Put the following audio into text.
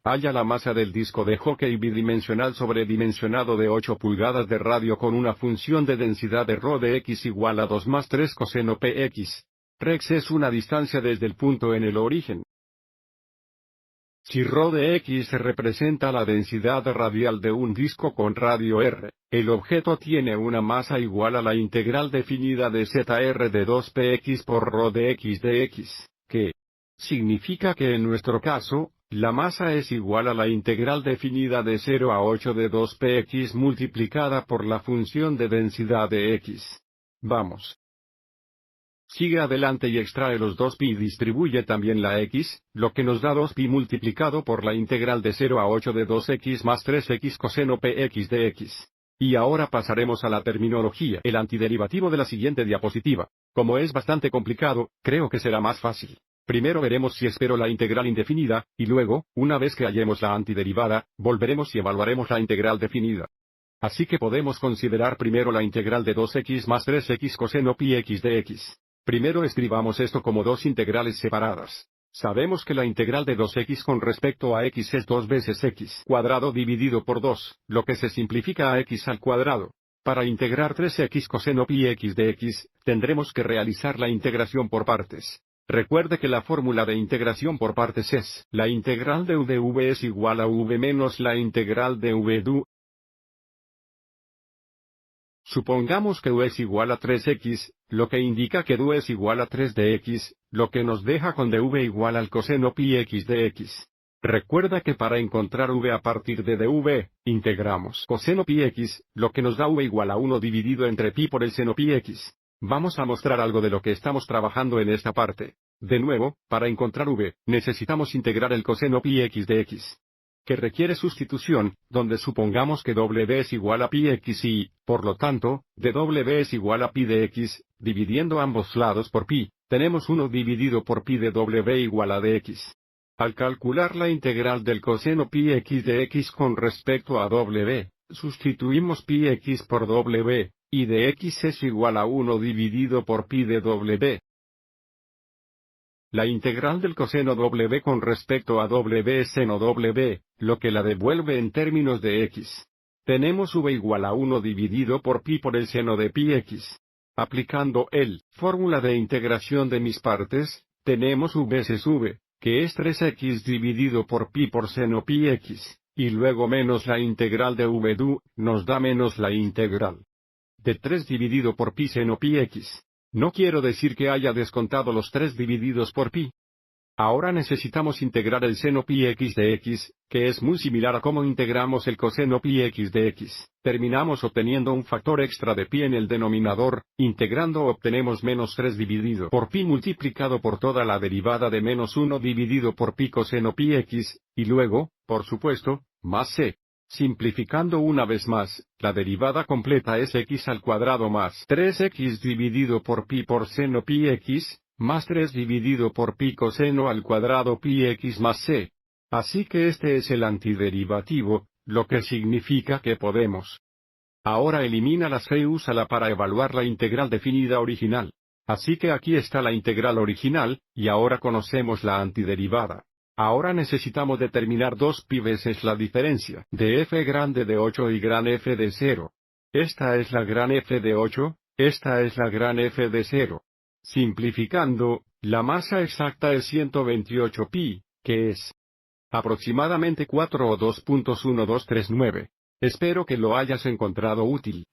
Halla la masa del disco de hockey bidimensional sobredimensionado de 8 pulgadas de radio con una función de densidad de ρ de x igual a 2 más 3 coseno px. Rex es una distancia desde el punto en el origen. Si ρ de x representa la densidad radial de un disco con radio r, el objeto tiene una masa igual a la integral definida de zr de 2px por ρ de x, que significa que en nuestro caso, la masa es igual a la integral definida de 0 a 8 de 2px multiplicada por la función de densidad de x. Vamos. Sigue adelante y extrae los 2pi y distribuye también la x, lo que nos da 2pi multiplicado por la integral de 0 a 8 de 2x más 3x coseno px de x. Y ahora pasaremos a la terminología, el antiderivativo de la siguiente diapositiva. Como es bastante complicado, creo que será más fácil. Primero veremos si espero la integral indefinida, y luego, una vez que hallemos la antiderivada, volveremos y evaluaremos la integral definida. Así que podemos considerar primero la integral de 2x más 3x coseno pi x de x. Primero escribamos esto como dos integrales separadas. Sabemos que la integral de 2x con respecto a x es 2 veces x cuadrado dividido por 2, lo que se simplifica a x al cuadrado. Para integrar 3x coseno pi x de x, tendremos que realizar la integración por partes. Recuerde que la fórmula de integración por partes es, la integral de u de v es igual a v menos la integral de v de u. Supongamos que u es igual a 3x, lo que indica que du es igual a 3 de x, lo que nos deja con dv igual al coseno pi x de x. Recuerda que para encontrar v a partir de dv, integramos coseno pi x, lo que nos da v igual a 1 dividido entre pi por el seno pi x. Vamos a mostrar algo de lo que estamos trabajando en esta parte. De nuevo, para encontrar v, necesitamos integrar el coseno pi x de x, que requiere sustitución, donde supongamos que w es igual a pi x y, por lo tanto, dw es igual a pi de x, dividiendo ambos lados por pi, tenemos 1 dividido por pi de w igual a dx. Al calcular la integral del coseno pi x de x con respecto a w, sustituimos pi x por w, y de x es igual a 1 dividido por pi de w. La integral del coseno w con respecto a w es seno w, lo que la devuelve en términos de x. Tenemos v igual a 1 dividido por pi por el seno de pi x. Aplicando el fórmula de integración de mis partes, tenemos v veces v, que es 3x dividido por pi por seno pi x, y luego menos la integral de v de u, nos da menos la integral de 3 dividido por pi seno pi x. No quiero decir que haya descontado los 3 divididos por pi. Ahora necesitamos integrar el seno pi x de x, que es muy similar a cómo integramos el coseno pi x de x. Terminamos obteniendo un factor extra de pi en el denominador, integrando obtenemos menos 3 dividido por pi multiplicado por toda la derivada de menos 1 dividido por pi coseno pi x, y luego, por supuesto, más c. Simplificando una vez más, la derivada completa es x al cuadrado más 3x dividido por pi por seno pi x, más 3 dividido por pi coseno al cuadrado pi x más c. Así que este es el antiderivativo, lo que significa que podemos. Ahora elimina la c y úsala para evaluar la integral definida original. Así que aquí está la integral original, y ahora conocemos la antiderivada. Ahora necesitamos determinar 2pi veces la diferencia de f grande de 8 y gran f de 0. Esta es la gran f de 8, esta es la gran f de 0. Simplificando, la masa exacta es 128 pi, que es aproximadamente 4 o 2.1239. Espero que lo hayas encontrado útil.